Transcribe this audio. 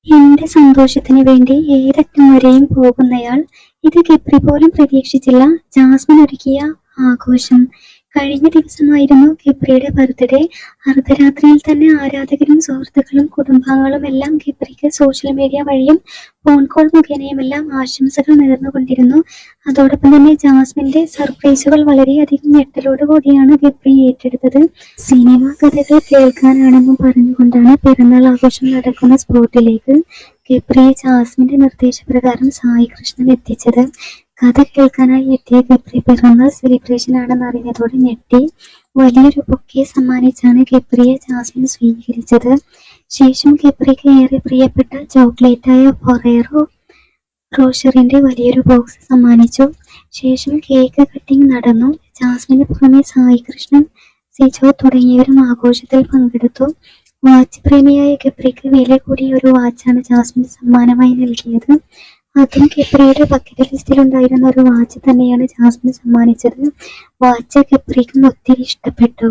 എന്റെ സന്തോഷത്തിന് വേണ്ടി ഏതറ്റം വരെയും പോകുന്നയാൾ. ഇത് ഗബ്രി പോലും പ്രതീക്ഷിച്ചില്ല. ജാസ്മിൻ ഒരുക്കിയ ആഘോഷം. കഴിഞ്ഞ ദിവസമായിരുന്നു ഗബ്രിയുടെ ബർത്ത്ഡേ. അർദ്ധരാത്രിയിൽ തന്നെ ആരാധകരും സുഹൃത്തുക്കളും കുടുംബാംഗങ്ങളും എല്ലാം ഗബ്രിക്ക് സോഷ്യൽ മീഡിയ വഴിയും ഫോൺ കോൾ മുഖേനയുമെല്ലാം ആശംസകൾ നേർന്നുകൊണ്ടിരുന്നു. അതോടൊപ്പം തന്നെ ജാസ്മിന്റെ സർപ്രൈസുകൾ വളരെയധികം ഞെട്ടലോട് കൂടിയാണ് ഗബ്രി ഏറ്റെടുത്തത്. സിനിമാ കഥകൾ കേൾക്കാനാണെന്നും പറഞ്ഞുകൊണ്ടാണ് പിറന്നാൾ ആഘോഷം നടക്കുന്ന സ്പോട്ടിലേക്ക് ഗബ്രിയെ ജാസ്മിന്റെ നിർദ്ദേശപ്രകാരം സായി കൃഷ്ണൻ എത്തിച്ചത്. കഥ കേൾക്കാനായി എത്തിയ ഗബ്രി പിറന്നാൾ സെലിബ്രേഷൻ ആണെന്ന് അറിഞ്ഞതോടെ ഞെട്ടി. വലിയൊരു ബൊക്കെ സമ്മാനിച്ചാണ് ഗബ്രിയെ ജാസ്മിൻ സ്വീകരിച്ചത്. ശേഷം ഗബ്രിക്ക് ഏറെ പ്രിയപ്പെട്ട ചോക്ലേറ്റായ ഫൊറേറോ റോഷറിന്റെ വലിയൊരു ബോക്സ് സമ്മാനിച്ചു. ശേഷം കേക്ക് കട്ടിംഗ് നടന്നു. ജാസ്മിന് പുറമെ സായി കൃഷ്ണൻ, സിജോ തുടങ്ങിയവരും ആഘോഷത്തിൽ പങ്കെടുത്തു. വാച്ച് പ്രേമിയായ ഗബ്രിക്ക് വില കൂടിയ ഒരു വാച്ചാണ് ജാസ്മിൻ സമ്മാനമായി നൽകിയത്. അതും ഗബ്രിയുടെ ബക്കറ്റ് ലിസ്റ്റിലുണ്ടായിരുന്ന ഒരു വാച്ച് തന്നെയാണ് ജാസ്മിൻ സമ്മാനിച്ചത്. വാച്ച് ഗബ്രിക്കും ഒത്തിരി ഇഷ്ടപ്പെട്ടു.